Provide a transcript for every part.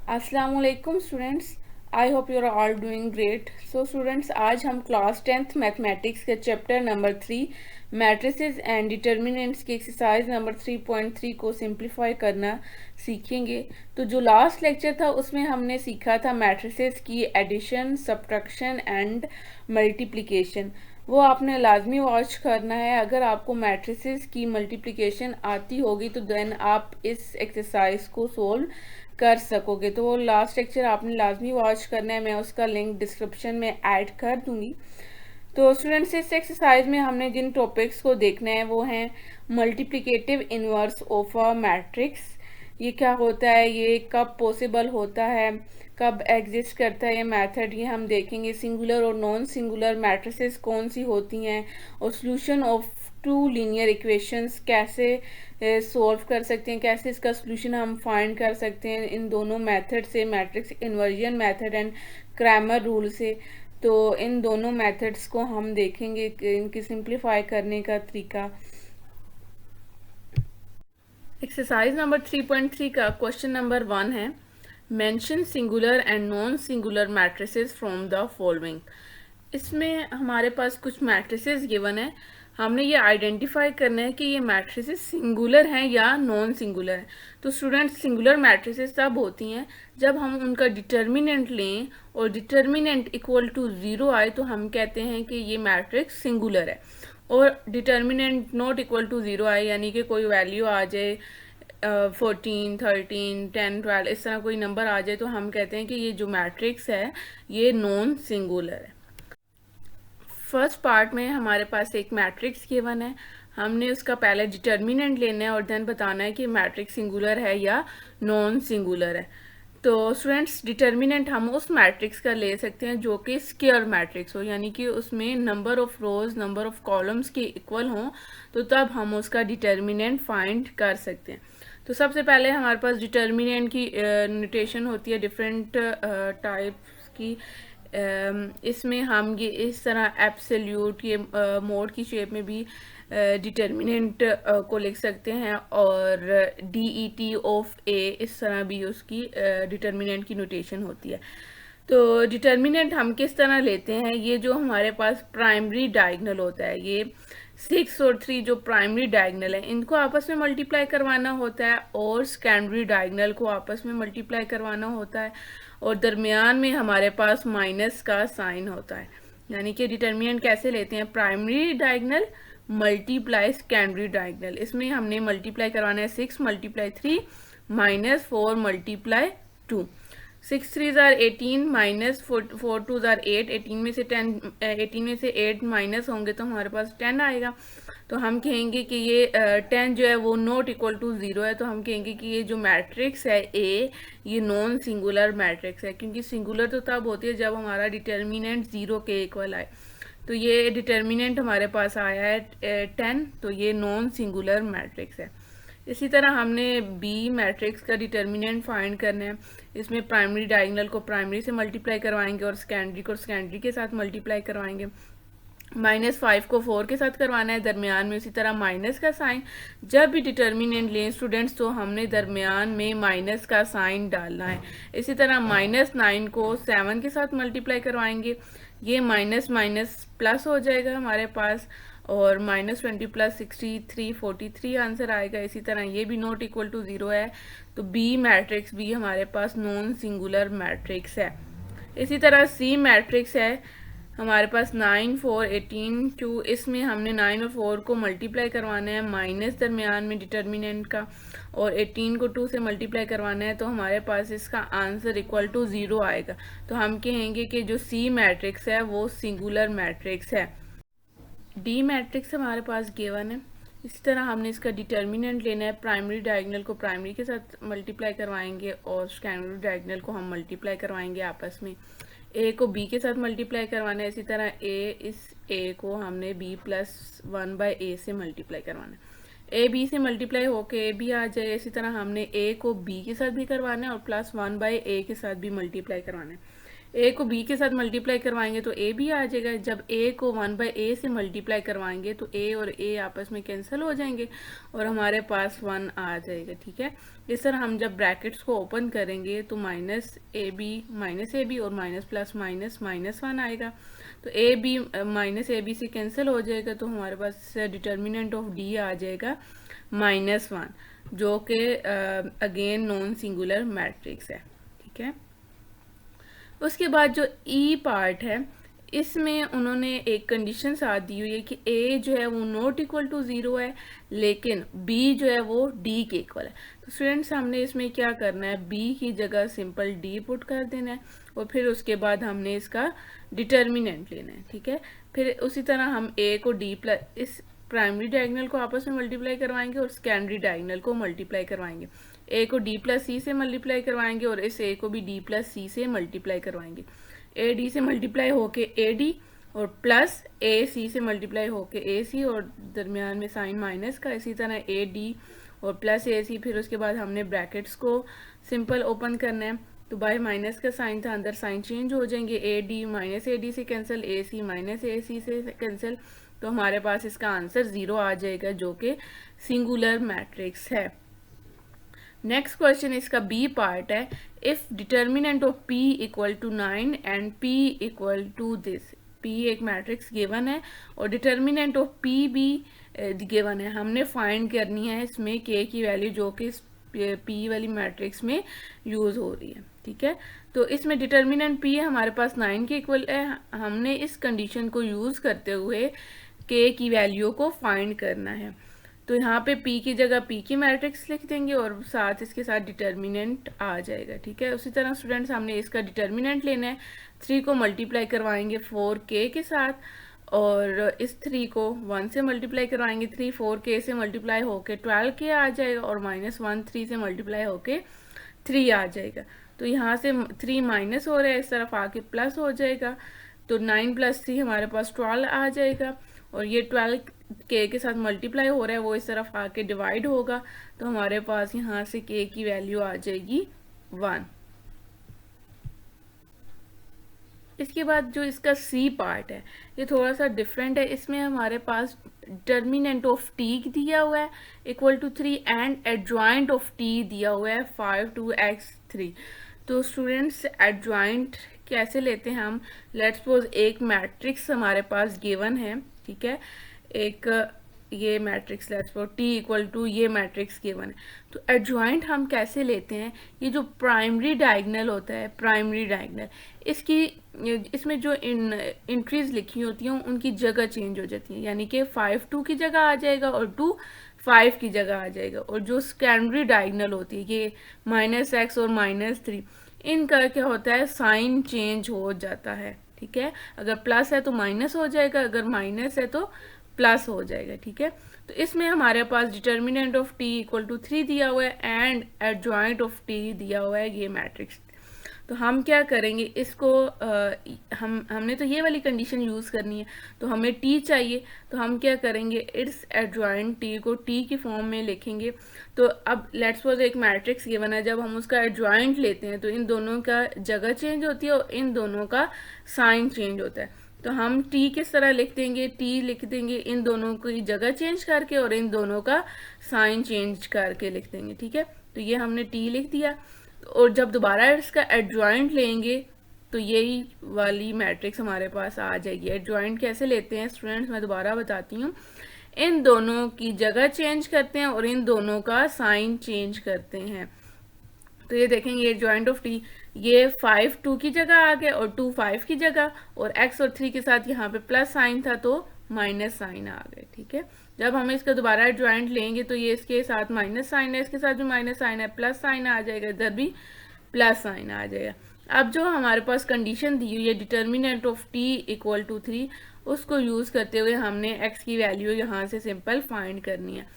अस्सलामुअलैकुम students. I hope you are all doing great. So students, आज हम class 10th mathematics के chapter number 3 matrices and determinants की exercise number 3.3 को simplify करना सीखेंगे। तो जो लास्ट लेक्चर था उसमें हमने सीखा था मैट्रिसेस की एडिशन, सब्ट्रैक्शन एंड मल्टीप्लिकेशन। वो आपने लाजमी वॉच करना है। अगर आपको मैट्रिसेस की मल्टीप्लिकेशन आती होगी तो देन आप इस एक्सरसाइज को सोल्व कर सकोगे। तो वो लास्ट लेक्चर आपने लाजमी वॉच करना है। मैं उसका लिंक डिस्क्रिप्शन में ऐड कर दूंगी। तो स्टूडेंट्स, इस एक्सरसाइज में हमने जिन टॉपिक्स को देखना है वो हैं multiplicative inverse of a matrix. ये क्या होता है, ये कब पॉसिबल होता है, कब एग्जिस्ट करता है ये मेथड, ये हम देखेंगे। सिंगुलर और नॉन सिंगुलर मैट्रिसेस कौन सी होती हैं, और solution of two linear equations कैसे सॉल्व कर सकते हैं, कैसे इसका सोल्यूशन हम फाइंड कर सकते हैं इन दोनों मेथड से, matrix inversion method and Cramer rule से। तो इन दोनों मेथड्स को हम देखेंगे, इनकी सिंप्लीफाई करने का तरीका। एक्सरसाइज नंबर 3.3 का क्वेश्चन नंबर 1 है, mention singular and non singular matrices from the following. इसमें हमारे पास कुछ मैट्रिसेस गिवन है। हमने ये आइडेंटिफाई करना है कि ये मैट्रिसेस सिंगुलर हैं या नॉन सिंगुलर हैं। तो स्टूडेंट्स, सिंगुलर मैट्रिसेस तब होती हैं जब हम उनका डिटर्मिनेंट लें और डिटर्मिनेंट इक्वल टू 0 आए तो हम कहते हैं कि ये मैट्रिक्स सिंगुलर है। और डिटर्मिनेंट नॉट इक्वल टू 0 आए यानी कि कोई वैल्यू आ जाए 14, 13, 10, 12 इस तरह कोई नंबर आ जाए तो हम कहते हैं कि ये जो मैट्रिक्स है ये नॉन सिंगुलर है। फर्स्ट पार्ट में हमारे पास एक मैट्रिक्स गिवन है। हमने उसका पहले डिटर्मिनेंट लेना है और देन बताना है कि मैट्रिक्स सिंगुलर है या नॉन सिंगुलर है। तो स्टूडेंट्स, डिटर्मिनेंट हम उस मैट्रिक्स का ले सकते हैं जो कि स्क्वायर मैट्रिक्स हो, यानी कि उसमें number of rows number of columns के इक्वल हों, तो तब हम उसका डिटर्मिनेंट फाइंड कर सकते हैं। तो सबसे पहले हमारे पास डिटर्मिनेंट की नोटेशन होती है डिफरेंट टाइप्स की। इसमें हम ये इस तरह एब्सोल्यूट, ये मोड की शेप में भी डिटर्मिनेंट को लिख सकते हैं, और DET ऑफ ए इस तरह भी उसकी डिटर्मिनेंट की नोटेशन होती है। तो डिटर्मिनेंट हम किस तरह लेते हैं, ये जो हमारे पास प्राइमरी डायगोनल होता है, ये 6 और 3 जो प्राइमरी डायगोनल है इनको आपस में मल्टीप्लाई करवाना होता है, और सेकेंडरी डायगोनल को आपस में मल्टीप्लाई करवाना होता है, और दरमियान में हमारे पास माइनस का साइन होता है। यानी कि डिटर्मिनेंट कैसे लेते हैं, primary diagonal multiply secondary diagonal. इसमें हमने मल्टीप्लाई करवाना है 6 multiply 3 minus 4 multiply 2। 6 3 jar 18 minus 4 2 jar 8। 18 में से 8 माइनस होंगे तो हमारे पास 10 आएगा। तो हम कहेंगे कि ये 10 जो है वो नॉट इक्वल टू 0 है। तो हम कहेंगे कि ये जो मैट्रिक्स है ए, ये नॉन सिंगुलर मैट्रिक्स है, क्योंकि सिंगुलर तो तब होती है जब हमारा डिटर्मिनेंट 0 के इक्वल आए। तो ये डिटर्मिनेंट हमारे पास आया है 10, तो ये नॉन सिंगुलर मैट्रिक्स है। इसी तरह हमने बी मैट्रिक्स का डिटर्मिनेंट फाइंड करना है। इसमें प्राइमरी डायगोनल को प्राइमरी से मल्टीप्लाई करवाएंगे और सेकेंडरी को सेकेंडरी के साथ मल्टीप्लाई करवाएंगे। -5 को 4 के साथ करवाना है, दरमियान में उसी तरह माइनस का साइन। जब भी डिटर्मिनेंट लें स्टूडेंट्स तो हमने दरमियान में माइनस का साइन डालना है। इसी तरह -9 को 7 के साथ मल्टीप्लाई करवाएंगे, ये माइनस माइनस प्लस हो जाएगा हमारे पास, और -20 प्लस 63 43 आंसर आएगा। इसी तरह ये भी नॉट इक्वल टू 0 है। तो बी मैट्रिक्स भी हमारे पास नॉन सिंगुलर मैट्रिक्स है। इसी तरह सी मैट्रिक्स है हमारे पास 9 4 18 2। इसमें हमने 9 और 4 को मल्टीप्लाई करवाना है, माइनस दरमियान में डिटर्मिनेंट का, और 18 को 2 से मल्टीप्लाई करवाना है, तो हमारे पास इसका आंसर इक्वल टू 0 आएगा। तो हम कहेंगे कि जो सी मैट्रिक्स है वो सिंगुलर मैट्रिक्स है। डी मैट्रिक्स हमारे पास गिवन है। इसी तरह हमने इसका डिटर्मिनेंट लेना है, प्राइमरी डायगोनल को प्राइमरी के साथ मल्टीप्लाई करवाएंगे और सेकेंडरी डायगोनल को हम मल्टीप्लाई करवाएंगे आपस में। ए को बी के साथ मल्टीप्लाई करवाना है, इसी तरह इस ए को हमने b + 1/a से मल्टीप्लाई करवाना है। ए बी से मल्टीप्लाई होके ए भी आ जाए। इसी तरह हमने ए को b के साथ भी करवाना है और +1/a के साथ भी मल्टीप्लाई करवाना है। ए को बी के साथ मल्टीप्लाई करवाएंगे तो ए भी आ जाएगा। जब ए को 1/a से मल्टीप्लाई करवाएंगे तो ए और ए आपस में कैंसिल हो जाएंगे और हमारे पास 1 आ जाएगा। ठीक है, इस तरह हम जब ब्रैकेट्स को ओपन करेंगे तो -ab और माइनस प्लस माइनस -1 आएगा। तो A B minus A B से कैंसिल हो जाएगा तो हमारे पास डिटर्मिनेंट ऑफ डी आ जाएगा -1, जो कि अगेन नॉन सिंगुलर मैट्रिक्स है। ठीक है, उसके बाद जो ई पार्ट है इसमें उन्होंने एक कंडीशन साथ दी हुई है कि ए जो है वो नॉट इक्वल टू 0 है, लेकिन बी जो है वो डी के इक्वल है। तो स्टूडेंट्स हमने इसमें क्या करना है, बी की जगह सिंपल डी पुट कर देना है और फिर उसके बाद हमने इसका डिटर्मिनेंट लेना है। ठीक है, फिर उसी तरह हम ए को डी प्लस इस प्राइमरी डायगोनल को आपस में मल्टीप्लाई करवाएंगे और सेकेंडरी डायगोनल को मल्टीप्लाई करवाएंगे। ए को डी प्लस सी से मल्टीप्लाई करवाएंगे और इस ए को भी डी प्लस सी से मल्टीप्लाई करवाएंगे। ए डी से मल्टीप्लाई होके ए डी और प्लस ए सी से मल्टीप्लाई होके ए सी और दरमियान में साइन माइनस का, इसी तरह ए डी और प्लस ए सी। फिर उसके बाद हमने ब्रैकेट्स को सिंपल ओपन करना है तो बाय माइनस का साइन था, अंदर साइन चेंज हो जाएंगे। A D minus A D से कैंसिल, ए सी माइनस ए सी से कैंसिल, तो हमारे पास इसका आंसर 0 आ जाएगा जो कि सिंगुलर मैट्रिक्स है। नेक्स्ट क्वेश्चन इसका बी पार्ट है, if determinant of p equal to 9 and p equal to this. p एक मैट्रिक्स गिवन है और डिटर्मिनेंट ऑफ p भी गिवन है। हमने फाइंड करनी है इसमें k की वैल्यू जो कि p वाली मैट्रिक्स में यूज हो रही है। ठीक है, तो इसमें डिटर्मिनेंट p हमारे पास 9 के इक्वल है। हमने इस कंडीशन को यूज करते हुए k की वैल्यू को फाइंड करना है। तो यहाँ पे p की जगह p की मैट्रिक्स लिख देंगे और साथ इसके साथ डिटर्मिनेंट आ जाएगा। ठीक है, उसी तरह स्टूडेंट्स हमने इसका डिटर्मिनेंट लेना है। 3 को मल्टीप्लाई करवाएंगे 4k के साथ और इस 3 को 1 से मल्टीप्लाई करवाएंगे। 3 4k से मल्टीप्लाई होके 12k आ जाएगा और -1 3 से मल्टीप्लाई होके 3 आ जाएगा। तो यहाँ से 3 माइनस हो रहा है, इस तरफ आके प्लस हो जाएगा। तो 9 + 3 हमारे पास 12 आ जाएगा और ये 12k के साथ मल्टीप्लाई हो रहा है, वो इस तरफ आके डिवाइड होगा। तो हमारे पास यहाँ से k की वैल्यू आ जाएगी 1। इसके बाद जो इसका c पार्ट है ये थोड़ा सा डिफरेंट है। इसमें हमारे पास डिटर्मिनेंट ऑफ t दिया हुआ है equal to 3 and adjoint of t दिया हुआ है 5 2x 3। तो स्टूडेंट्स एडजॉइंट कैसे लेते हैं हम, लेट्स सपोज एक मैट्रिक्स हमारे पास गिवन है। ठीक है, एक ये matrix let's suppose t equal to ये मैट्रिक्स गिवन है। तो एडजॉइंट हम कैसे लेते हैं, ये जो प्राइमरी डायगोनल होता है, प्राइमरी डायगोनल इसमें जो एंट्रीज लिखी होती हैं उनकी जगह चेंज हो जाती है, यानी कि 5 2 की जगह आ जाएगा और 2 5 की जगह आ जाएगा। और जो सेकेंडरी डायगोनल होती है ये -x और -3, इनका क्या होता है, साइन चेंज हो जाता है। ठीक है, अगर प्लस है तो माइनस हो जाएगा, अगर माइनस है तो प्लस हो जाएगा। ठीक है, तो इसमें हमारे पास determinant of t equal to 3 दिया हुआ है एंड एडजॉइंट ऑफ t दिया हुआ है ये मैट्रिक्स। तो हम क्या करेंगे, इसको हमने तो ये वाली कंडीशन यूज करनी है, तो हमें t चाहिए। तो हम क्या करेंगे, इट्स एडजॉइंट t को t की फॉर्म में लिखेंगे। तो अब लेट्स सपोज एक मैट्रिक्स गिवन है, जब हम उसका एडजॉइंट लेते हैं तो इन दोनों का जगह चेंज होती है और इन दोनों का साइन चेंज होता है। तो हम t किस तरह लिख देंगे, t लिख देंगे इन दोनों की जगह चेंज करके और इन दोनों का साइन चेंज करके लिख देंगे। ठीक है, तो ये हमने t लिख दिया और जब दोबारा इसका एडजॉइंट लेंगे तो यही वाली मैट्रिक्स हमारे पास आ जाएगी। एडजॉइंट कैसे लेते हैं स्टूडेंट्स, मैं दोबारा बताती हूँ। इन दोनों की जगह चेंज करते हैं और इन दोनों का साइन चेंज करते हैं। तो ये देखेंगे एडजॉइंट ऑफ t, ये 5 2 की जगह आ गया और 2 5 की जगह, और x और 3 के साथ यहाँ पे प्लस साइन था तो माइनस साइन आ गए। ठीक है, जब हम इसका दोबारा एडजॉइंट लेंगे तो ये इसके साथ माइनस साइन है, इसके साथ भी माइनस साइन है, प्लस साइन आ जाएगा, इधर भी प्लस साइन आ जाएगा। अब जो हमारे पास कंडीशन दी हुई है determinant of t equal to 3, उसको यूज करते हुए हमने x की वैल्यू यहाँ से सिंपल फाइंड करनी है।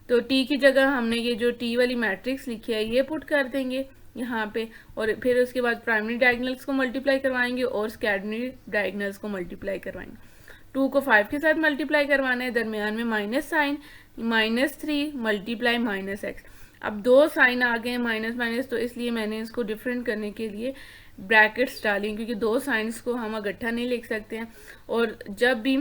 तो t की जगह हमने ये जो t वाली मैट्रिक्स लिखी है ये पुट कर देंगे यहाँ पे, और फिर उसके बाद प्राइमरी डायगोनल्स को मल्टीप्लाई करवाएंगे और सेकेंडरी डायगोनल्स को मल्टीप्लाई करवाएंगे। 2 को 5 के साथ मल्टीप्लाई करवाना है, दरमियान में माइनस साइन, -3 मल्टीप्लाई -x। अब दो साइन आ गए माइनस माइनस, तो इसलिए मैंने इसको डिफरेंट करने के लिए ब्रैकेट्स डाली क्योंकि दो साइंस को हम इकट्ठा नहीं लिख सकते हैं। और जब भी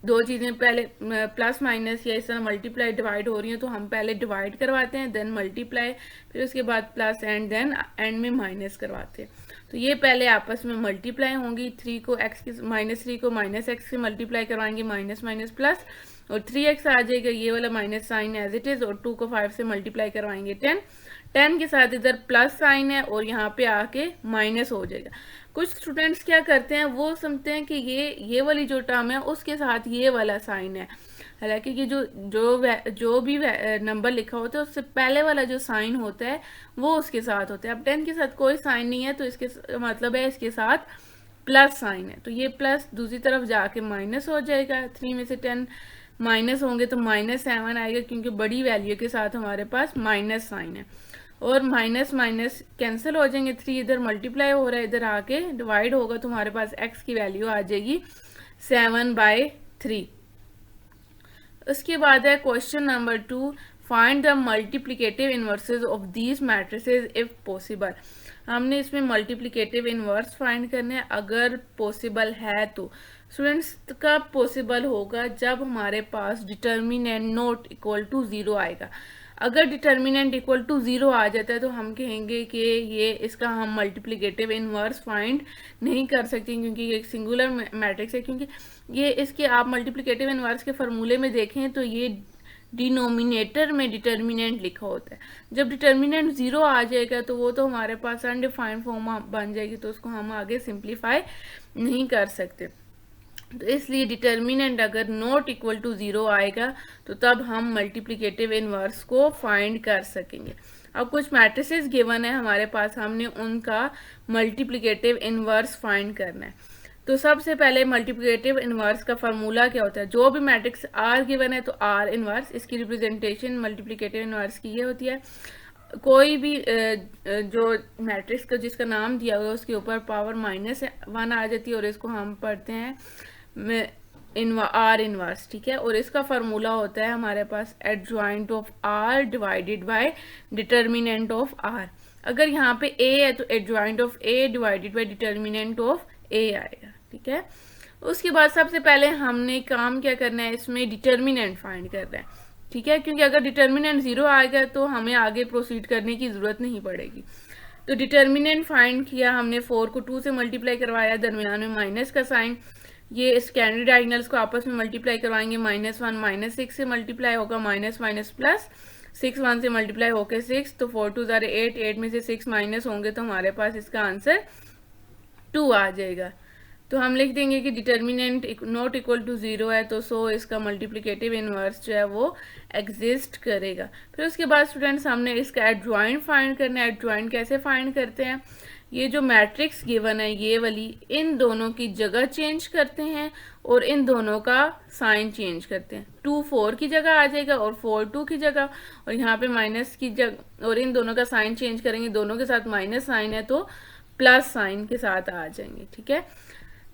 दो चीज़ें पहले प्लस माइनस या इस तरह मल्टीप्लाई डिवाइड हो रही हैं तो हम पहले डिवाइड करवाते हैं, देन मल्टीप्लाई, फिर उसके बाद प्लस एंड देन एंड में माइनस करवाते हैं। तो ये पहले आपस में मल्टीप्लाई होंगी, 3 को x के -3 को -x से मल्टीप्लाई करवाएंगे, माइनस माइनस प्लस, और 3x आ जाएगा, ये वाला minus sign as it is, और 2 को 5 से मल्टीप्लाई करवाएंगे 10 के साथ इधर प्लस साइन है और यहाँ पे आके माइनस हो जाएगा। कुछ स्टूडेंट्स क्या करते हैं, वो समझते हैं कि ये वाली जो टर्म है उसके साथ ये वाला साइन है, हालांकि ये जो भी नंबर लिखा होता है उससे पहले वाला जो साइन होता है वो उसके साथ होता है। अब 10 के साथ कोई साइन नहीं है तो इसके मतलब है इसके साथ प्लस साइन है, तो ये प्लस दूसरी तरफ जाके माइनस हो जाएगा। 3 में से 10 माइनस होंगे तो -7 आएगा क्योंकि बड़ी वैल्यू के साथ हमारे पास माइनस साइन है, और माइनस माइनस कैंसिल हो जाएंगे, 3 इधर मल्टीप्लाई हो रहा है, इधर आके डिवाइड होगा तो हमारे पास x की वैल्यू आ जाएगी 7/3। उसके बाद है question number 2, find the multiplicative inverses of these matrices if possible. हमने इसमें मल्टीप्लिकेटिव इनवर्स फाइंड करने हैं अगर पॉसिबल है तो। स्टूडेंट्स कब पॉसिबल होगा, जब हमारे पास डिटर्मिनेंट नॉट इक्वल टू 0 आएगा। अगर डिटर्मिनेंट इक्वल टू 0 आ जाता है तो हम कहेंगे कि ये इसका हम मल्टीप्लिकेटिव इनवर्स फाइंड नहीं कर सकते क्योंकि ये एक सिंगुलर मैट्रिक्स है, क्योंकि ये इसके आप मल्टीप्लिकेटिव इनवर्स के फार्मूले में देखें तो ये डिनोमिनेटर में डिटर्मिनेंट लिखा होता है। जब डिटर्मिनेंट 0 आ जाएगा तो वो तो हमारे पास अनडिफाइंड फॉर्म बन जाएगी, तो उसको हम आगे सिंप्लीफाई नहीं कर सकते। तो इसलिए डिटर्मिनेंट अगर नॉट इक्वल टू 0 आएगा तो तब हम मल्टीप्लिकेटिव इनवर्स को फाइंड कर सकेंगे। अब कुछ मैट्रिसेस गिवन है हमारे पास, हमने उनका मल्टीप्लिकेटिव इनवर्स फाइंड करना है। तो सबसे पहले मल्टीप्लिकेटिव इनवर्स का फार्मूला क्या होता है, जो भी मैट्रिक्स R गिवन है तो R इनवर्स, इसकी रिप्रेजेंटेशन मल्टीप्लिकेटिव इनवर्स की ये होती है। कोई भी जो मैट्रिक्स का जिसका नाम दिया हुआ है उसके ऊपर पावर -1 आ जाती है और इसको हम पढ़ते हैं R इनवर्स, ठीक है। और इसका फार्मूला होता है हमारे पास adjoint of R divided by determinant of R। अगर यहाँ पे A है तो adjoint of A divided by determinant of A आएगा, ठीक है। उसके बाद सबसे पहले हमने काम क्या करना है, इसमें डिटर्मिनेंट फाइंड करना है, ठीक है, क्योंकि अगर डिटर्मिनेंट 0 आएगा तो हमें आगे प्रोसीड करने की जरूरत नहीं पड़ेगी। तो डिटर्मिनेंट फाइंड किया हमने, 4 को 2 से मल्टीप्लाई करवाया, दरमियान में माइनस का साइन, ये स्कैंडर्ड डायगोनल्स को आपस में मल्टीप्लाई करवाएंगे, -1 -6 से मल्टीप्लाई होगा, माइनस माइनस प्लस, 6 1 से मल्टीप्लाई होकर 6, तो 4 2 8, 8 में से 6 माइनस होंगे तो हमारे पास इसका आंसर 2 आ जाएगा। तो हम लिख देंगे कि डिटर्मिनेंट नॉट इक्वल टू 0 है, तो सो इसका मल्टीप्लिकेटिव इनवर्स जो है वो एग्जिस्ट करेगा। फिर उसके बाद स्टूडेंट्स हमने इसका एडजॉइंट फाइंड करना है। एडजॉइंट कैसे फाइंड करते हैं, ये जो मैट्रिक्स गिवन है ये वाली, इन दोनों की जगह चेंज करते हैं और इन दोनों का साइन चेंज करते हैं। 2 4 की जगह आ जाएगा और 4 2 की जगह, और यहाँ पे माइनस की जगह, और इन दोनों का साइन चेंज करेंगे, दोनों के साथ माइनस साइन है तो प्लस साइन के साथ आ जाएंगे, ठीक है।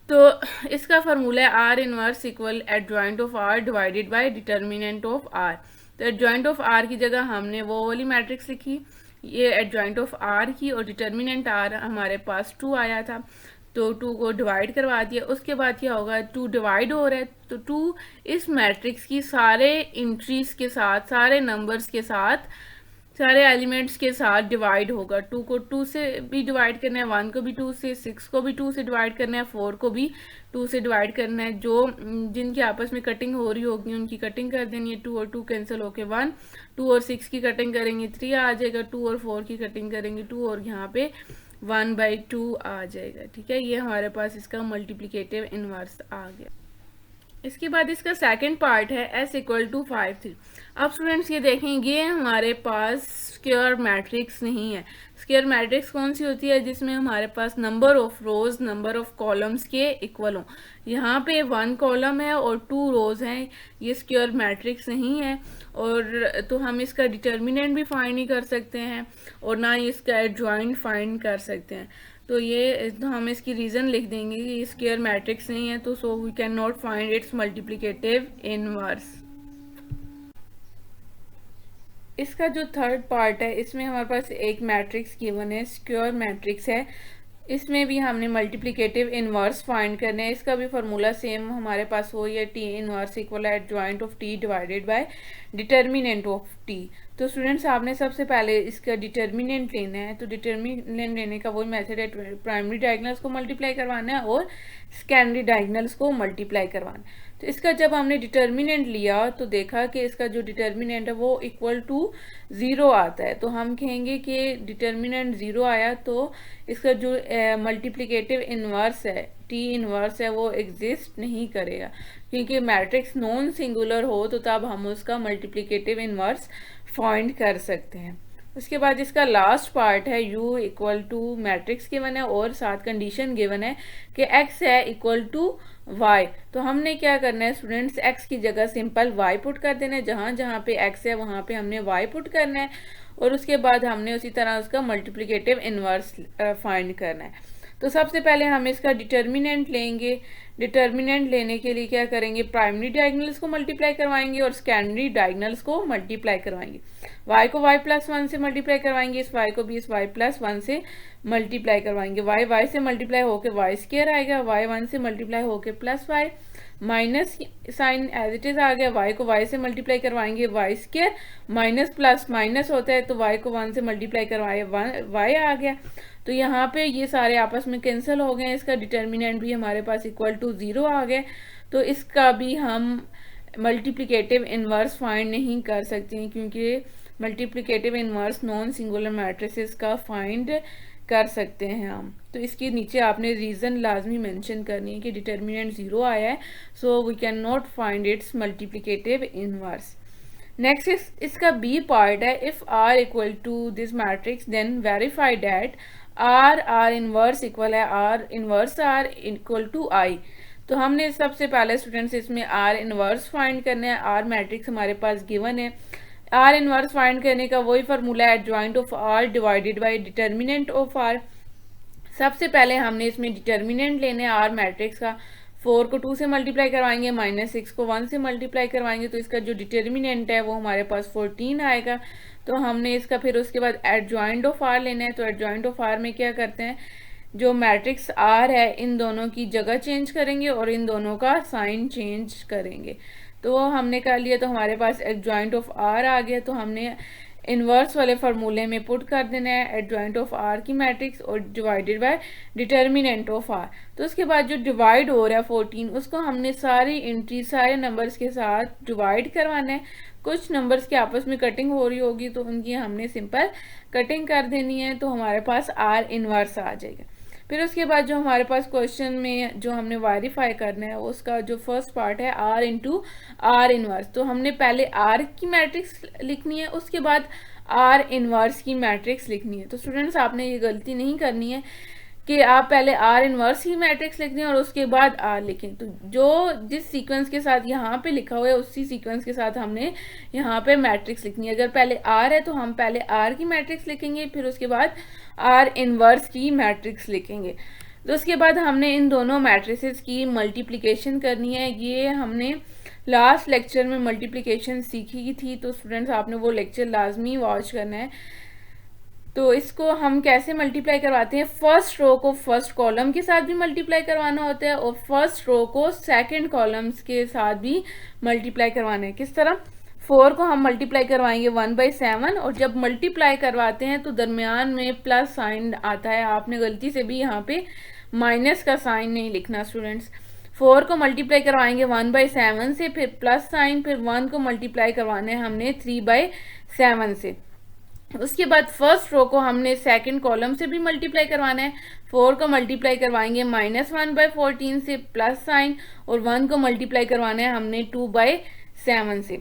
तो इसका फार्मूला है R inverse equal adjoint of R divided by determinant of R। तो एडजॉइंट ऑफ R की जगह हमने वो वाली मैट्रिक्स लिखी, ये एडजॉइंट ऑफ R की, और डिटर्मिनेंट R हमारे पास 2 आया था तो 2 को डिवाइड करवा दिया। उसके बाद क्या होगा, 2 डिवाइड हो रहा है तो 2 इस मैट्रिक्स की सारे एंट्रीज के साथ, सारे नंबर्स के साथ, सारे एलिमेंट्स के साथ डिवाइड होगा। 2 को 2 से भी डिवाइड करना है, 1 को भी 2 से, 6 को भी 2 से डिवाइड करना है, 4 को भी 2 से डिवाइड करना है। जो जिनकी आपस में कटिंग हो रही होगी उनकी कटिंग कर देनी है, 2 और 2 कैंसिल होके 1, 2 और 6 की कटिंग करेंगे 3 आ जाएगा, 2 और 4 की कटिंग करेंगे 2, और यहाँ पे 1/2 आ जाएगा, ठीक है। ये हमारे पास इसका मल्टीप्लिकेटिव इनवर्स आ गया। इसके बाद इसका सेकंड पार्ट है S इक्वल टू 5 3। अब स्टूडेंट्स ये देखेंगे हमारे पास स्क्वायर मैट्रिक्स नहीं है। स्क्वायर मैट्रिक्स कौन सी होती है, जिसमें हमारे पास number of rows number of columns के इक्वल हो। यहाँ पे 1 कॉलम है और 2 रोज हैं, ये स्क्वायर मैट्रिक्स नहीं है, और तो हम इसका डिटर्मिनेंट भी फाइंड नहीं कर सकते हैं और ना ही इसका एडजॉइंट फाइंड कर सकते हैं। तो ये तो हम इसकी रीज़न लिख देंगे कि स्क्वायर मैट्रिक्स नहीं है, तो so we can not find its multiplicative inverse. इसका जो थर्ड पार्ट है इसमें हमारे पास एक मैट्रिक्स गिवन है, स्क्वायर मैट्रिक्स है, इसमें भी हमने मल्टीप्लिकेटिव इनवर्स फाइंड करना है। इसका भी फार्मूला सेम हमारे पास हो, या T inverse equal adjoint of T divided by determinant of T. तो स्टूडेंट्स आपने सबसे पहले इसका डिटर्मिनेंट लेना है। तो डिटर्मिनेंट लेने का वही मेथड है, प्राइमरी डायगोनल्स को मल्टीप्लाई करवाना है और सेकेंडरी डायगोनल्स को मल्टीप्लाई करवाना है। तो इसका जब हमने डिटर्मिनेंट लिया तो देखा कि इसका जो डिटर्मिनेंट है वो इक्वल टू 0 आता है। तो हम कहेंगे कि डिटर्मिनेंट 0 आया तो इसका जो मल्टीप्लिकेटिव इनवर्स है, टी इनवर्स है, वो एग्जिस्ट नहीं करेगा, क्योंकि मैट्रिक्स नॉन सिंगुलर हो तो तब हम उसका मल्टीप्लिकेटिव इनवर्स फाइंड कर सकते हैं। उसके बाद इसका लास्ट पार्ट है u equal to matrix given है और साथ कंडीशन गिवन है कि x है इक्वल टू y। तो हमने क्या करना है स्टूडेंट्स, x की जगह सिंपल y पुट कर देना है, जहाँ जहाँ पे x है वहाँ पे हमने y पुट करना है और उसके बाद हमने उसी तरह उसका मल्टीप्लिकेटिव इनवर्स फाइंड करना है। तो सबसे पहले हम इसका डिटर्मिनेंट लेंगे। डिटर्मिनेंट लेने के लिए क्या करेंगे, प्राइमरी डायगोनल्स को मल्टीप्लाई करवाएंगे और सेकेंडरी डायगोनल्स को मल्टीप्लाई करवाएंगे। y को y प्लस 1 से मल्टीप्लाई करवाएंगे, इस y को भी इस y प्लस 1 से मल्टीप्लाई करवाएंगे। y से मल्टीप्लाई होके y स्क्वायर आएगा, y 1 से मल्टीप्लाई होके plus y, minus sign as it is आ गया। y को y से मल्टीप्लाई करवाएंगे, y square, minus plus minus होता है तो y को 1 से मल्टीप्लाई करवाए y आ गया। तो यहाँ पे ये सारे आपस में कैंसिल हो गए, इसका डिटर्मिनेंट भी हमारे पास इक्वल टू 0 आ गया। तो इसका भी हम मल्टीप्लिकेटिव इनवर्स फाइंड नहीं कर सकते हैं, क्योंकि multiplicative inverse non singular matrices का फाइंड कर सकते हैं हम। तो इसके नीचे आपने रीज़न लाजमी मेंशन करनी है कि डिटर्मिनेंट 0 आया है, so we can not find its multiplicative inverse. Next इसका बी पार्ट है, if r equal to this matrix then verify that r inverse equal है r inverse r equal to i। तो हमने सबसे पहले स्टूडेंट्स इसमें r इनवर्स फाइंड करना है। r मैट्रिक्स हमारे पास गिवन है, r इनवर्स फाइंड करने का वही फार्मूला है, adjoint of r divided by determinant of r। सबसे पहले हमने इसमें डिटर्मिनेंट लेने हैं r मैट्रिक्स का। 4 को 2 से मल्टीप्लाई करवाएंगे, माइनस 6 को 1 से मल्टीप्लाई करवाएंगे, तो इसका जो डिटर्मिनेंट है वो हमारे पास 14 आएगा। तो हमने इसका फिर उसके बाद एडजॉइंट ऑफ r लेना है। तो एडजॉइंट ऑफ r में क्या करते हैं, जो मैट्रिक्स r है इन दोनों की जगह चेंज करेंगे और इन दोनों का साइन चेंज करेंगे। तो हमने कर लिया, तो हमारे पास एडजॉइंट ऑफ r आ गया। तो हमने इनवर्स वाले फार्मूले में पुट कर देना है एडजॉइंट ऑफ r की मैट्रिक्स और divided by determinant of r। तो उसके बाद जो डिवाइड हो रहा है 14, उसको हमने सारी एंट्री सारे नंबर्स के साथ डिवाइड करवाना है। कुछ नंबर्स के आपस में कटिंग हो रही होगी तो उनकी हमने सिंपल कटिंग कर देनी है, तो हमारे पास r इनवर्स आ जाएगा। फिर उसके बाद जो हमारे पास क्वेश्चन में जो हमने वेरीफाई करना है उसका जो फर्स्ट पार्ट है r इंटू r इनवर्स। तो हमने पहले r की मैट्रिक्स लिखनी है, उसके बाद r इनवर्स की मैट्रिक्स लिखनी है। तो स्टूडेंट्स आपने ये गलती नहीं करनी है कि आप पहले r इनवर्स की मैट्रिक्स लिख दें और उसके बाद r लिखें। तो जो जिस सीक्वेंस के साथ यहाँ पे लिखा हुआ है उसी सीक्वेंस के साथ हमने यहाँ पे मैट्रिक्स लिखनी है। अगर पहले r है तो हम पहले r की मैट्रिक्स लिखेंगे, फिर उसके बाद r इनवर्स की मैट्रिक्स लिखेंगे। तो उसके बाद हमने इन दोनों मैट्रिसेस की मल्टीप्लिकेशन करनी है। ये हमने लास्ट लेक्चर में मल्टीप्लिकेशन सीखी थी, तो स्टूडेंट्स आपने वो लेक्चर लाजमी वॉच करना है। तो इसको हम कैसे मल्टीप्लाई करवाते हैं, फर्स्ट रो को फर्स्ट कॉलम के साथ भी मल्टीप्लाई करवाना होता है और फर्स्ट रो को सेकंड कॉलम्स के साथ भी मल्टीप्लाई करवाना है। किस तरह, 4 को हम मल्टीप्लाई करवाएंगे 1/7 और जब मल्टीप्लाई करवाते हैं तो दरमियान में प्लस साइन आता है। आपने गलती से भी यहाँ पे माइनस का साइन नहीं लिखना स्टूडेंट्स। 4 को मल्टीप्लाई करवाएंगे 1/7 से, फिर प्लस साइन, फिर 1 को मल्टीप्लाई करवाना है हमने 3/7 से। उसके बाद फर्स्ट रो को हमने सेकंड कॉलम से भी मल्टीप्लाई करवाना है। 4 को मल्टीप्लाई करवाएंगे -1/14 से प्लस साइन और 1 को मल्टीप्लाई करवाना है हमने 2/7 से।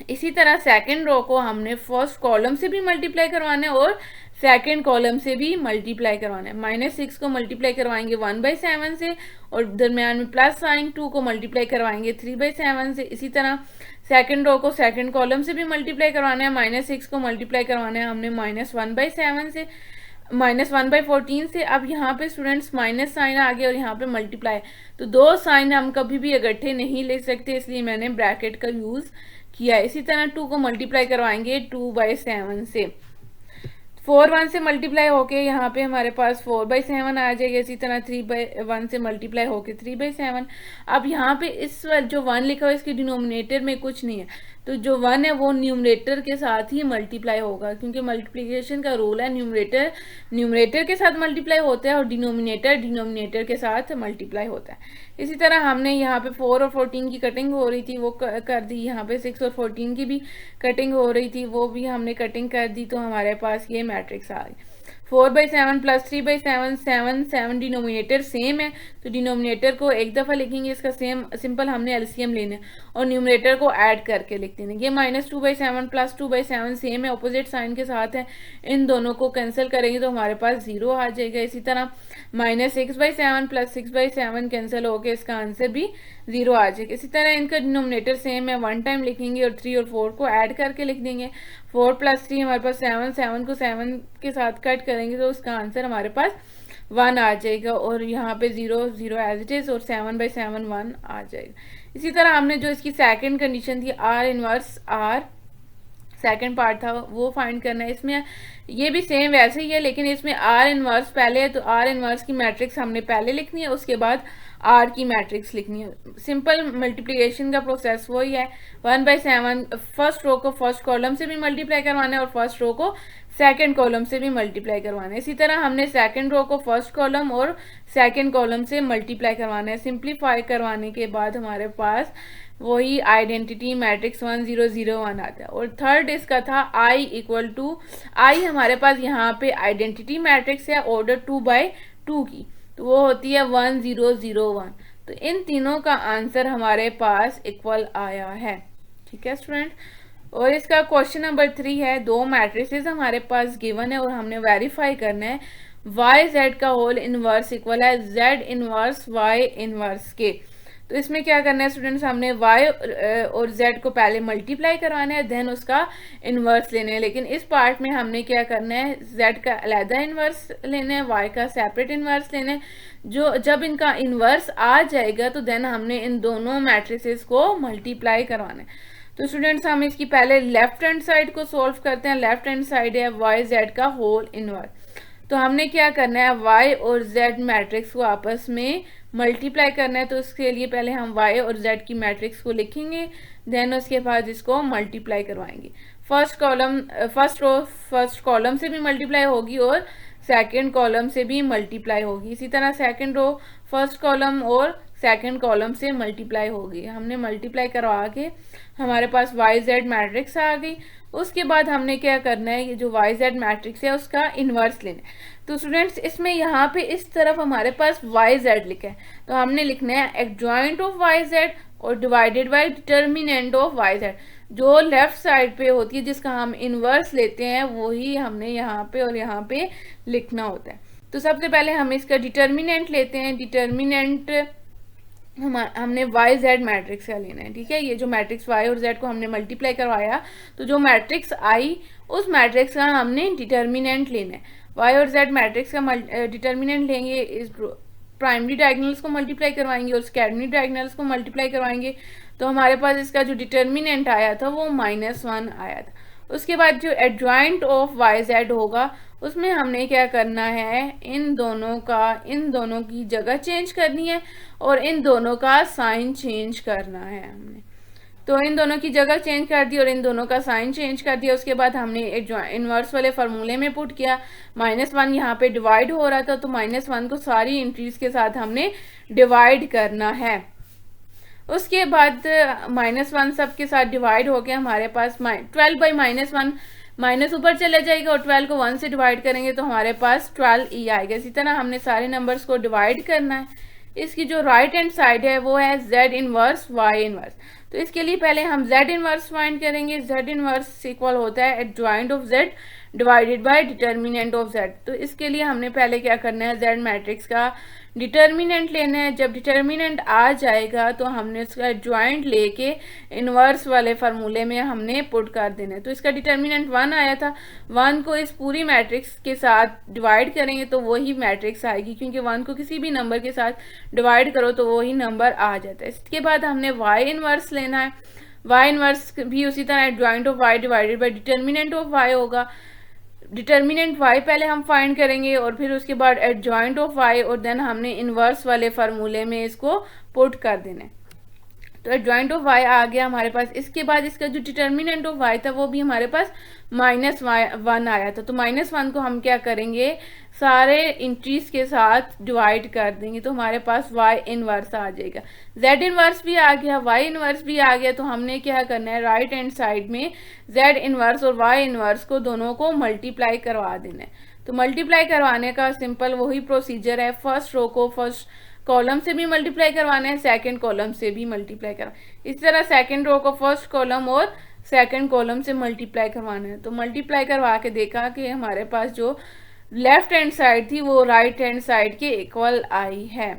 इसी तरह सेकंड रो को हमने फर्स्ट कॉलम से भी मल्टीप्लाई करवाना है और सेकंड कॉलम से भी मल्टीप्लाई करवाना है। -6 को मल्टीप्लाई करवाएंगे 1/7 से और दरमियान में प्लस साइन, 2 को मल्टीप्लाई करवाएंगे 3/7 से। इसी तरह सेकंड रो को सेकंड कॉलम से भी मल्टीप्लाई करवाना है। -6 को मल्टीप्लाई करवाना है हमने -1/7 से, -1/14 से। अब यहाँ पे स्टूडेंट्स माइनस साइन आ गया और यहाँ पे मल्टीप्लाई, तो दो साइन हम कभी भी इकट्ठे नहीं लिख सकते, इसलिए मैंने ब्रैकेट का यूज किया। इसी तरह 2 को मल्टीप्लाई करवाएंगे 2/7 से। 4 1 से मल्टीप्लाई होके यहाँ पे हमारे पास 4/7 आ जाएगा। इसी तरह 3/1 से मल्टीप्लाई होके 3/7। अब यहाँ पे इस जो 1 लिखा हुआ है इसके डिनोमिनेटर में कुछ नहीं है, तो जो 1 है वो न्यूमरेटर के साथ ही मल्टीप्लाई होगा, क्योंकि मल्टीप्लिकेशन का रूल है न्यूमरेटर न्यूमरेटर के साथ मल्टीप्लाई होता है और डिनोमिनेटर डिनोमिनेटर के साथ मल्टीप्लाई होता है। इसी तरह हमने यहाँ पे 4 और 14 की कटिंग हो रही थी वो कर दी, यहाँ पे 6 और 14 की भी कटिंग हो रही थी वो भी हमने कटिंग कर दी, तो हमारे पास ये मैट्रिक्स आ गई। 4/7 प्लस 3/7, 7 डिनोमिनेटर सेम है, तो डिनोमिनेटर को एक दफ़ा लिखेंगे, इसका सेम सिंपल हमने एलसीएम लेना है और न्यूमरेटर को ऐड करके लिख देना। ये -2/7 प्लस 2/7 सेम है, ऑपोजिट साइन के साथ है, इन दोनों को कैंसिल करेंगे तो हमारे पास 0 आ जाएगा। इसी तरह -6/7 प्लस 6/7 कैंसिल होकर इसका आंसर भी 0 आ जाएगा। इसी तरह इनका डिनोमिनेटर सेम है, 1 टाइम लिखेंगे और 3 और 4 को ऐड करके लिख देंगे। 4 + 3 हमारे पास 7, 7 को 7 के साथ कट करेंगे तो उसका आंसर हमारे पास 1 आ जाएगा और यहाँ पे 0 0 एज इट इज़ और 7/7 1 आ जाएगा। इसी तरह हमने जो इसकी सेकंड कंडीशन थी R inverse R second part था वो फाइंड करना है। इसमें ये भी सेम वैसे ही है, लेकिन इसमें R इनवर्स पहले है, तो R इनवर्स की मैट्रिक्स हमने पहले लिखनी है, उसके बाद R की मैट्रिक्स लिखनी है। सिंपल मल्टीप्लिकेशन का प्रोसेस वही है, 1/7 फर्स्ट रो को फर्स्ट कॉलम से भी मल्टीप्लाई करवाना है और फर्स्ट रो को सेकंड कॉलम से भी मल्टीप्लाई करवाना है। इसी तरह हमने सेकंड रो को फर्स्ट कॉलम और सेकंड कॉलम से मल्टीप्लाई करवाना है। सिंप्लीफाई करवाने के बाद हमारे पास वही आइडेंटिटी मैट्रिक्स 1 0 0 1 आता है। और थर्ड इसका था I = I हमारे पास यहाँ पे आइडेंटिटी मैट्रिक्स है ऑर्डर 2/2 की, तो वो होती है 1 0 0 1। तो इन तीनों का आंसर हमारे पास इक्वल आया है। ठीक है स्टूडेंट, और इसका क्वेश्चन नंबर 3 है, दो मैट्रिसेस हमारे पास गिवन है और हमने वेरीफाई करना है YZ का होल इनवर्स इक्वल है Z इनवर्स Y इनवर्स के। तो इसमें क्या करना है स्टूडेंट्स, हमने y और z को पहले मल्टीप्लाई करवाना है, देन उसका इन्वर्स लेना है। लेकिन इस पार्ट में हमने क्या करना है, z का अलहदा इन्वर्स लेना है, y का सेपरेट इन्वर्स लेना है। जो जब इनका इन्वर्स आ जाएगा तो देन हमने इन दोनों मैट्रिसेस को मल्टीप्लाई करवाना है। तो स्टूडेंट्स हम इसकी पहले लेफ्ट हैंड साइड को सोल्व करते हैं। लेफ्ट हैंड साइड है YZ का होल इन्वर्स, तो हमने क्या करना है, y और z मैट्रिक्स को आपस में मल्टीप्लाई करना है। तो उसके लिए पहले हम y और z की मैट्रिक्स को लिखेंगे, देन उसके बाद इसको मल्टीप्लाई करवाएंगे। फर्स्ट रो फर्स्ट कॉलम से भी मल्टीप्लाई होगी और सेकंड कॉलम से भी मल्टीप्लाई होगी। इसी तरह सेकंड रो फर्स्ट कॉलम और सेकंड कॉलम से मल्टीप्लाई होगी। हमने मल्टीप्लाई करवा के हमारे पास YZ मैट्रिक्स आ गई। उसके बाद हमने क्या करना है, ये जो YZ मैट्रिक्स है उसका इन्वर्स लेना है। तो स्टूडेंट्स इसमें यहाँ पे इस तरफ हमारे पास YZ लिखा है, तो हमने लिखना है एडजॉइंट ऑफ YZ और divided by determinant of YZ। जो लेफ्ट साइड पे होती है जिसका हम इन्वर्स लेते हैं वही हमने यहाँ पे और यहाँ पे लिखना होता है। तो सबसे पहले हम इसका डिटर्मिनेंट लेते हैं। डिटर्मिनेंट हमने YZ मैट्रिक्स का लेना है। ठीक है, ये जो मैट्रिक्स Y और Z को हमने मल्टीप्लाई करवाया, तो जो मैट्रिक्स आई उस मैट्रिक्स का हमने डिटर्मिनेंट लेना है। Y और Z मैट्रिक्स का डिटर्मिनेंट लेंगे, इस प्राइमरी डायगोनल्स को मल्टीप्लाई करवाएंगे और सेकेंडरी डायगोनल्स को मल्टीप्लाई करवाएंगे, तो हमारे पास इसका जो डिटर्मिनेंट आया था वो -1 आया था। उसके बाद जो एडजॉइंट ऑफ YZ होगा उसमें हमने क्या करना है, इन दोनों की जगह चेंज करनी है और इन दोनों का साइन चेंज करना है हमने। तो इन दोनों की जगह चेंज कर दी और इन दोनों का साइन चेंज कर दिया। उसके बाद हमने इन्वर्स वाले फार्मूले में पुट किया। -1 यहाँ पे डिवाइड हो रहा था, तो -1 को सारी एंट्रीज के साथ हमने डिवाइड करना है। उसके बाद -1 सब के साथ डिवाइड हो गया, हमारे पास 12/-1 माइनस ऊपर चला जाएगा और 12 को 1 से डिवाइड करेंगे तो हमारे पास 12e आएगा। इसी तरह हमने सारे नंबर्स को डिवाइड करना है। इसकी जो राइट हैंड साइड है वो है Z इनवर्स Y इनवर्स। तो इसके लिए पहले हम Z इनवर्स फाइंड करेंगे। Z इनवर्स इक्वल होता है adjoint of Z divided by determinant of Z। तो इसके लिए हमने पहले क्या करना है, Z मैट्रिक्स का डिटर्मिनेंट लेना है। जब डिटर्मिनेंट आ जाएगा तो हमने उसका एडजॉइंट लेके इन्वर्स वाले फार्मूले में हमने पुट कर देना है। तो इसका डिटर्मिनेंट 1 आया था, 1 को इस पूरी मैट्रिक्स के साथ डिवाइड करेंगे तो वही मैट्रिक्स आएगी, क्योंकि 1 को किसी भी नंबर के साथ डिवाइड करो तो वही नंबर आ जाता है। इसके बाद हमने Y इनवर्स लेना है। Y इनवर्स भी उसी तरह adjoint of Y divided by determinant of Y होगा। डिटर्मिनेंट y पहले हम फाइंड करेंगे और फिर उसके बाद एडजॉइंट ऑफ y और देन हमने इनवर्स वाले फार्मूले में इसको पुट कर देना है। तो एडजॉइंट ऑफ y आ गया हमारे पास। इसके बाद इसका जो डिटर्मिनेंट ऑफ y था वो भी हमारे पास -1 आया था। तो -1 को हम क्या करेंगे, सारे इंट्रीज के साथ डिवाइड कर देंगे तो हमारे पास y इनवर्स आ जाएगा। z इनवर्स भी आ गया, y इनवर्स भी आ गया। तो हमने क्या करना है, राइट हैंड साइड में z इनवर्स और y इनवर्स को दोनों को मल्टीप्लाई करवा देना है। तो मल्टीप्लाई करवाने का सिंपल वही प्रोसीजर है, फर्स्ट रो को फर्स्ट कॉलम से भी मल्टीप्लाई करवाना है, सेकंड कॉलम से भी मल्टीप्लाई करवाना। इस तरह सेकंड रो को फर्स्ट कॉलम और सेकंड कॉलम से मल्टीप्लाई करवाना है। तो मल्टीप्लाई करवा के देखा कि हमारे पास जो लेफ्ट हैंड साइड थी वो राइट हैंड साइड के इक्वल आई है।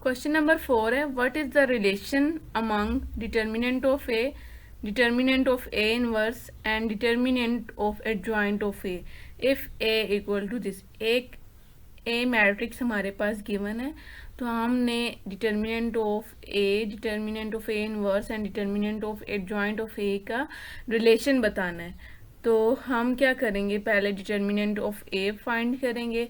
क्वेश्चन नंबर 4 है, what is the relation among determinant of A inverse and determinant of adjoint of A if A equal to this. एक ए मैट्रिक्स हमारे पास given है, तो हमने determinant of A inverse and determinant of adjoint of A का relation बताना है। तो हम क्या करेंगे, पहले डिटर्मिनेंट ऑफ ए फाइंड करेंगे।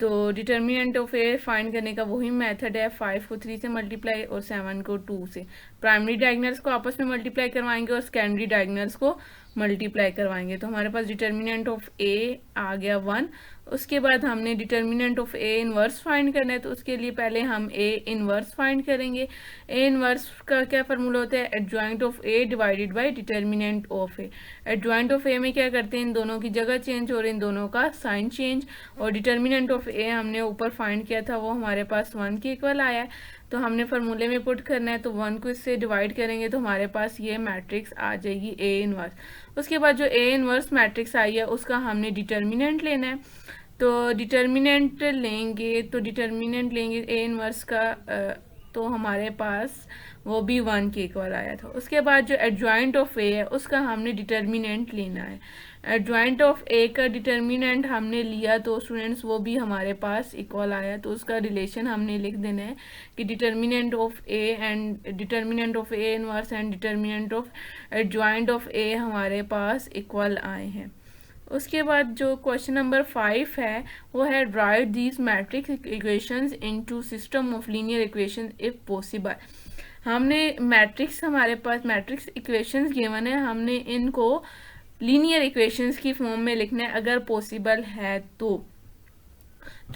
तो डिटर्मिनेंट ऑफ ए फाइंड करने का वही मेथड है, 5 को 3 से मल्टीप्लाई और 7 को 2 से। प्राइमरी डायगोनल्स को आपस में मल्टीप्लाई करवाएंगे और सेकेंडरी डायगोनल्स को मल्टीप्लाई करवाएंगे। तो हमारे पास डिटर्मिनेंट ऑफ ए आ गया 1। उसके बाद हमने determinant of A inverse find करना है, तो उसके लिए पहले हम ए इनवर्स फाइंड करेंगे। ए इनवर्स का क्या फार्मूला होता है, adjoint of A divided by determinant of A. Adjoint of A में क्या करते हैं, इन दोनों की जगह चेंज और इन दोनों का साइन चेंज। और डिटर्मिनेंट ऑफ ए हमने ऊपर फाइंड किया था, वो हमारे पास 1 के इक्वल आया है। तो हमने फार्मूले में पुट करना है, तो 1 को इससे डिवाइड करेंगे तो हमारे पास ये मैट्रिक्स आ जाएगी ए इनवर्स। उसके बाद जो ए इनवर्स मैट्रिक्स आई है उसका हमने डिटर्मिनेंट लेना है। तो डिटर्मिनेंट लेंगे ए इनवर्स का, तो हमारे पास वो भी 1 के इक्वल आया था। उसके बाद जो एडजॉइंट ऑफ ए है उसका हमने डिटर्मिनेंट लेना है। एडजॉइंट ऑफ ए का डिटर्मिनेंट हमने लिया तो स्टूडेंट्स वो भी हमारे पास इक्वल आया, तो उसका रिलेशन हमने लिख देना है कि determinant of A and determinant of A inverse and determinant of adjoint of A हमारे पास इक्वल आए हैं। उसके बाद जो क्वेश्चन नंबर 5 है वो है, right these matrix equations into system of linear equations if possible. हमने हमारे पास मैट्रिक्स इक्वेशंस गिवन है, हमने इनको लीनियर इक्वेशंस की फॉर्म में लिखना है अगर पॉसिबल है तो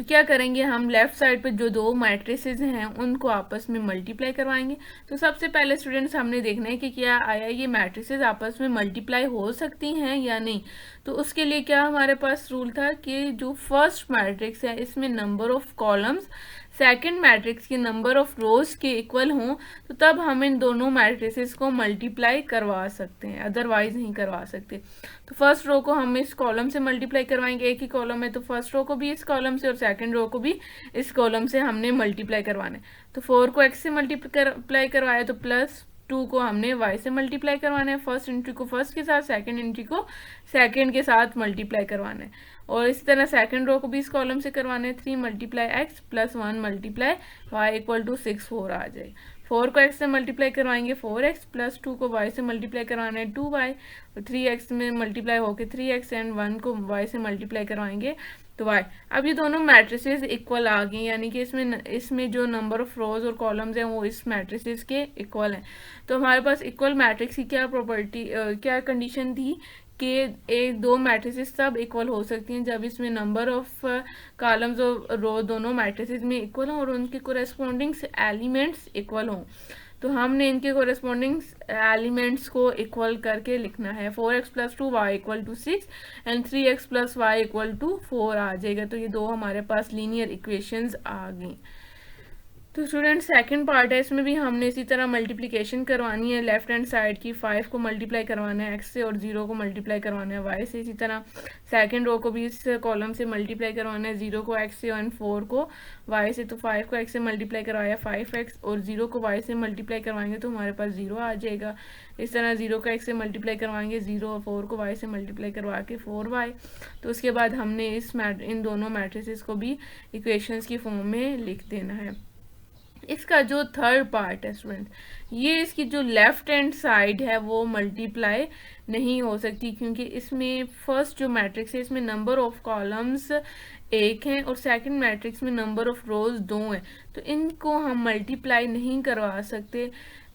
क्या करेंगे, हम लेफ्ट साइड पे जो दो मैट्रिसेस हैं उनको आपस में मल्टीप्लाई करवाएंगे। तो सबसे पहले स्टूडेंट्स हमने देखना है कि क्या आया ये मैट्रिसेस आपस में मल्टीप्लाई हो सकती हैं या नहीं। तो उसके लिए क्या हमारे पास रूल था कि जो फर्स्ट मैट्रिक्स है इसमें number of columns second matrix के नंबर ऑफ रोज के इक्वल हों, तो तब हम इन दोनों मैट्रिसेस को मल्टीप्लाई करवा सकते हैं, अदरवाइज नहीं करवा सकते। तो फर्स्ट रो को हम इस कॉलम से मल्टीप्लाई करवाएंगे, एक ही कॉलम है तो फर्स्ट रो को भी इस कॉलम से और सेकंड रो को भी इस कॉलम से हमने मल्टीप्लाई करवाना है। तो 4 को x से मल्टीप्लाई करवाया तो +2 को हमने y से मल्टीप्लाई करवाना है। फर्स्ट एंट्री को फर्स्ट के साथ, सेकंड एंट्री को सेकंड के साथ मल्टीप्लाई करवाना है। और इस तरह सेकंड रो को भी इस कॉलम से करवाना है, 3 × x + 1 × y = 6 4 आ जाए। 4 को x से मल्टीप्लाई करवाएंगे 4x, +2 को y से मल्टीप्लाई करवाना है 2y, और 3x में मल्टीप्लाई होके 3x एंड 1 को y से मल्टीप्लाई करवाएंगे तो y। अब ये दोनों मैट्रिसेस इक्वल आ गई, यानी कि इसमें जो नंबर ऑफ रोज और कॉलम्स हैं वो इस मैट्रिसेस के इक्वल हैं। तो हमारे पास इक्वल मैट्रिक्स की क्या कंडीशन थी कि दो मैट्रिसेस सब इक्वल हो सकती हैं जब इसमें नंबर ऑफ कॉलम्स और रो दोनों मैट्रिसेस में इक्वल हों और उनके कोरेस्पोंडिंग एलिमेंट्स इक्वल हों। तो हमने इनके कोरेस्पोंडिंग एलिमेंट्स को इक्वल करके लिखना है। 4x + 2y = 6 and 3x + y = 4 आ जाएगा। तो ये दो हमारे पास लीनियर इक्वेशंस आ गई। तो स्टूडेंट सेकंड पार्ट है, इसमें भी हमने इसी तरह मल्टीप्लिकेशन करवानी है। लेफ्ट हैंड साइड की 5 को मल्टीप्लाई करवाना है x से और 0 को मल्टीप्लाई करवाना है y से। इसी तरह सेकंड रो को भी इस कॉलम से मल्टीप्लाई करवाना है, 0 को x से और 4 को y से। तो 5 को x से मल्टीप्लाई करवाया 5x और 0 को y से मल्टीप्लाई करवाएंगे तो हमारे पास 0 आ जाएगा। इस तरह 0 को x से मल्टीप्लाई करवाएंगे 0 और 4 को y से मल्टीप्लाई करवा के 4y। तो उसके बाद हमने इन दोनों मैट्रिसेस को भी इक्वेशंस की फॉर्म में लिख देना है। इसका जो थर्ड पार्ट है स्टूडेंट, ये इसकी जो लेफ्ट हैंड साइड है वो मल्टीप्लाई नहीं हो सकती, क्योंकि इसमें फर्स्ट जो मैट्रिक्स है इसमें नंबर ऑफ कॉलम्स एक हैं और सेकंड मैट्रिक्स में नंबर ऑफ रोज दो हैं, तो इनको हम मल्टीप्लाई नहीं करवा सकते।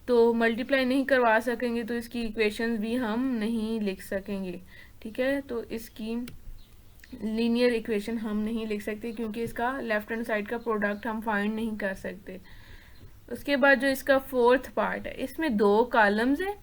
तो मल्टीप्लाई नहीं करवा सकेंगे तो इसकी इक्वेशंस भी हम नहीं लिख सकेंगे। ठीक है, तो इसकी लीनियर इक्वेशन हम नहीं लिख सकते क्योंकि इसका लेफ्ट हैंड साइड का प्रोडक्ट हम फाइंड नहीं कर सकते। उसके बाद जो इसका फोर्थ पार्ट है, इसमें दो कॉलम्स हैं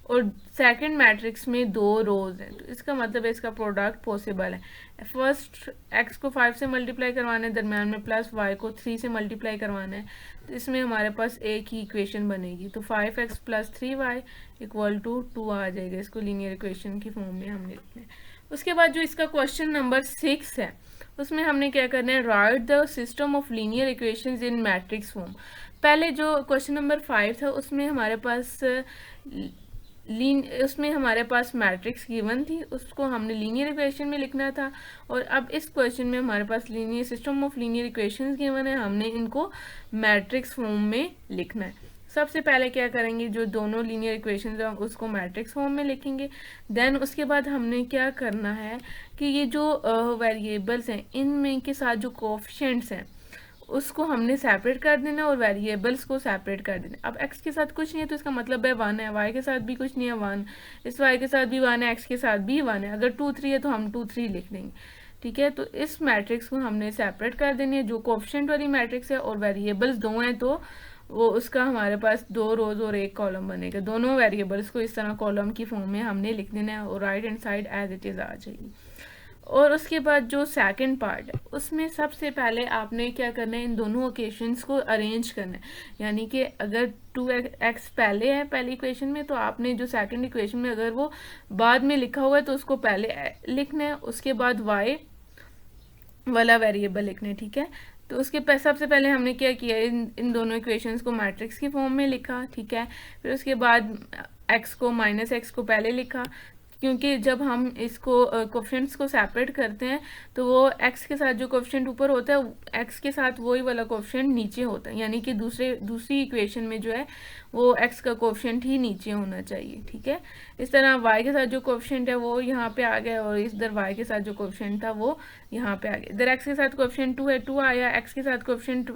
और सेकंड मैट्रिक्स में दो रोज हैं, तो इसका मतलब है इसका प्रोडक्ट पॉसिबल है। फर्स्ट x को 5 से मल्टीप्लाई करवाना है, दरम्यान में प्लस y को 3 से मल्टीप्लाई करवाना है, तो इसमें हमारे पास एक ही इक्वेशन बनेगी, तो 5x plus 3y equal to 2 आ जाएगा। इसको लीनियर इक्वेशन की फॉर्म में हमने लिखना है। उसके बाद जो इसका क्वेश्चन नंबर 6 है, उसमें हमने क्या करना है, right the system of linear equations in matrix form. पहले जो क्वेश्चन नंबर 5 था उसमें हमारे पास मैट्रिक्स गिवन थी, उसको हमने लीनियर इक्वेशन में लिखना था, और अब इस क्वेश्चन में हमारे पास linear system of linear equations given है, हमने इनको मैट्रिक्स फॉर्म में लिखना है। सबसे पहले क्या करेंगे, जो दोनों लीनियर इक्वेशंस हैं उसको मैट्रिक्स फॉर्म में लिखेंगे। देन उसके बाद हमने क्या करना है कि ये जो वेरिएबल्स हैं इनमें के साथ जो कोएफिशिएंट्स हैं उसको हमने सेपरेट कर देना और वेरिएबल्स को सेपरेट कर देना। अब x के साथ कुछ नहीं है तो इसका मतलब है 1 है, y के साथ भी कुछ नहीं है 1, इस y के साथ भी 1 है, x के साथ भी 1 है। अगर 2 3 है तो हम 2 3 लिख देंगे। ठीक है, तो इस मैट्रिक्स को हमने सेपरेट कर देनी है, जो कोएफिशिएंट वाली मैट्रिक्स है और वेरिएबल्स दो हैं तो वो उसका हमारे पास 2 रोज और 1 कॉलम बनेगा। दोनों वेरिएबल्स को इस तरह कॉलम की फॉर्म में हमने लिख देना है और right hand side as it is आ जाएगी। और उसके बाद जो सेकंड पार्ट है उसमें सबसे पहले आपने क्या करना है, इन दोनों इक्वेशंस को अरेंज करना है। यानी कि अगर 2x पहले है पहली इक्वेशन में, तो आपने जो सेकंड इक्वेशन में अगर वो बाद में लिखा हुआ है तो उसको पहले लिखना है, उसके बाद y वाला वेरिएबल लिखना है। ठीक है, तो उसके सबसे पहले हमने क्या किया, इन दोनों इक्वेशंस को मैट्रिक्स की फॉर्म में लिखा। ठीक है, फिर उसके बाद x को माइनस x को पहले लिखा, क्योंकि जब हम इसको कोएफिशिएंट्स को सेपरेट करते हैं तो वो x के साथ जो कोएफिशिएंट ऊपर होता है x के साथ वही वाला कोएफिशिएंट नीचे होता है, यानी कि दूसरी इक्वेशन में जो है वो x का कोएफिशिएंट ही नीचे होना चाहिए। ठीक है, इस तरह y के साथ जो कोएफिशिएंट है वो यहाँ पे आ गया और इधर y के साथ जो कोएफिशिएंट था वो यहाँ पे आ गया। इधर x के साथ कोएफिशिएंट 2 है, 2 आया, x के साथ कोएफिशिएंट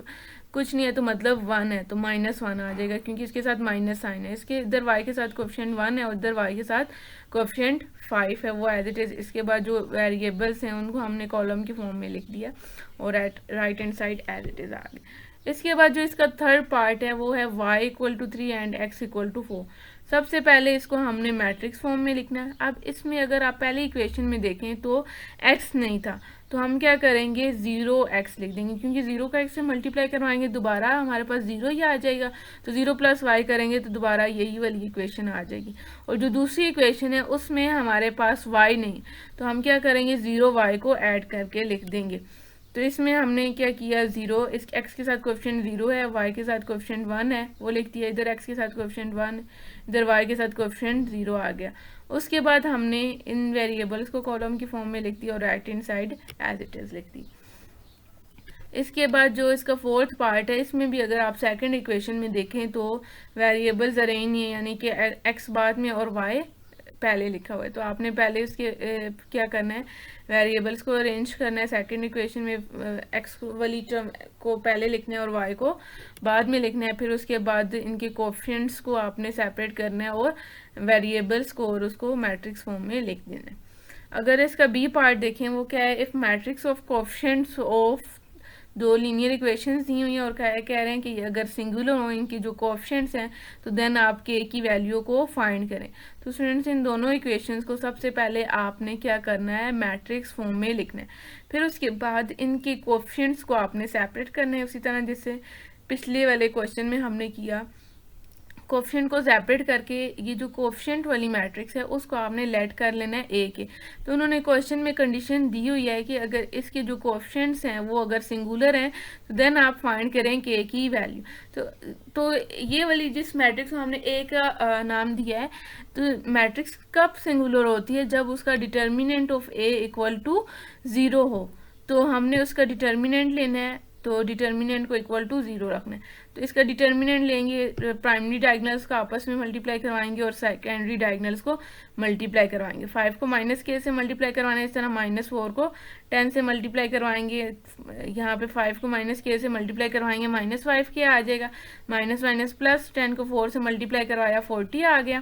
कुछ नहीं है तो मतलब 1 है तो -1 आ जाएगा, क्योंकि इसके साथ माइनस साइन है। इसके इधर y के साथ कोएफिशिएंट 1 है और इधर y के साथ कोएफिशिएंट 5 है, वो एज इट इज। इसके बाद जो वेरिएबल्स हैं उनको हमने कॉलम की फॉर्म में लिख दिया और right hand side as it is आ गई। इसके बाद जो इसका थर्ड पार्ट है वो है y equal to 3 and x equal to 4। सबसे पहले इसको हमने मैट्रिक्स फॉर्म में लिखना है। अब इसमें अगर आप पहले इक्वेशन में देखें तो x नहीं था, तो हम क्या करेंगे 0x लिख देंगे, क्योंकि 0 का x से मल्टीप्लाई करवाएंगे दोबारा हमारे पास 0 ही आ जाएगा, तो 0 प्लस y करेंगे तो दोबारा यही वाली इक्वेशन आ जाएगी। और जो दूसरी इक्वेशन है उसमें हमारे पास y नहीं, तो हम क्या करेंगे 0y को ऐड करके लिख देंगे। तो इसमें हमने क्या किया, 0 इस x के साथ कोएफिशिएंट 0 है, y के साथ कोएफिशिएंट 1 है वो लिख दिया, इधर x के साथ कोएफिशिएंट 1, इधर y के साथ कोएफिशिएंट 0 आ गया। उसके बाद हमने इन वेरिएबल्स को कॉलम की फॉर्म में लिख दिया और right hand side as it is लिख दी। इसके बाद जो इसका फोर्थ पार्ट है इसमें भी अगर आप सेकंड इक्वेशन में देखें तो वेरिएबल्स अरेंज नहीं है, यानी कि x बाद में और y पहले लिखा हुआ है, तो आपने पहले इसके क्या करना है, वेरिएबल्स को अरेंज करना है। सेकंड इक्वेशन में x वाली टर्म को पहले लिखना है और y को बाद में लिखना है, फिर उसके बाद इनके कोएफिशिएंट्स को आपने सेपरेट करना है और वेरिएबल्स को और उसको मैट्रिक्स फॉर्म में लिख देना है। अगर इसका बी पार्ट देखें वो क्या है, if matrix of coefficients of दो लीनियर इक्वेशंस दी हुई हैं और कह रहे हैं कि अगर सिंगुलर हो इनकी जो कोएफिशिएंट्स हैं तो देन आप के की वैल्यू को फाइंड करें। तो स्टूडेंट्स इन दोनों इक्वेशंस को सबसे पहले आपने क्या करना है, मैट्रिक्स फॉर्म में लिखना है, फिर उसके बाद इनके कोएफिशिएंट्स को आपने सेपरेट करना है, उसी तरह जैसे पिछले वाले क्वेश्चन में हमने किया। कोएफिशिएंट को सेपरेट करके ये जो कोएफिशिएंट वाली मैट्रिक्स है उसको आपने लेट कर लेना है ए के। तो उन्होंने क्वेश्चन में कंडीशन दी हुई है कि अगर इसके जो कोएफिशिएंट्स हैं वो अगर सिंगुलर हैं तो देन आप फाइंड करें के की वैल्यू। तो ये वाली जिस मैट्रिक्स को हमने ए का नाम दिया है, तो मैट्रिक्स कब सिंगुलर होती है, जब उसका determinant of A equal to 0 हो। तो हमने उसका डिटर्मिनेंट लेना है तो डिटर्मिनेंट को इक्वल टू 0 रखना है। तो इसका डिटर्मिनेंट लेंगे, प्राइमरी डायगनल्स को आपस में मल्टीप्लाई करवाएंगे और सेकेंडरी डायगनल्स को मल्टीप्लाई करवाएंगे। 5 को -k से मल्टीप्लाई करवाना है, इस तरह -4 को 10 से मल्टीप्लाई करवाएंगे। यहाँ पे 5 को -k से मल्टीप्लाई करवाएंगे, -5k आ जाएगा। माइनस माइनस प्लस, 10 को 4 से मल्टीप्लाई करवाया, 40 आ गया।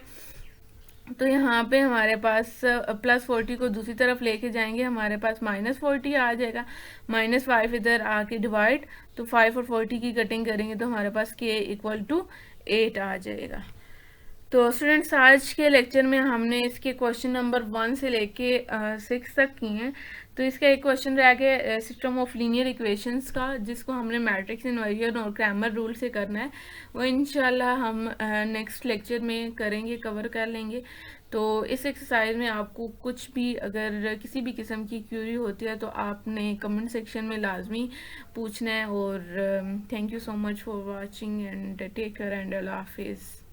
तो यहाँ पे हमारे पास +40 को दूसरी तरफ लेके जाएंगे, हमारे पास -40 आ जाएगा। -5 इधर आके डिवाइड, तो 5 और 40 की कटिंग करेंगे तो हमारे पास k इक्वल टू 8 आ जाएगा। तो स्टूडेंट्स, आज के लेक्चर में हमने इसके क्वेश्चन नंबर 1 से लेके 6 तक किए हैं। तो इसका एक क्वेश्चन रह गया सिस्टम ऑफ लीनियर इक्वेशंस का, जिसको हमने मैट्रिक्स इन्वर्जन और क्रैमर रूल से करना है। वो इंशाल्लाह हम नेक्स्ट लेक्चर में करेंगे, कवर कर लेंगे। तो इस एक्सरसाइज में आपको कुछ भी अगर किसी भी किस्म की क्यूरी होती है तो आपने कमेंट सेक्शन में लाजमी पूछना है। और thank you so much for watching and take care and अल्लाह हाफिज़।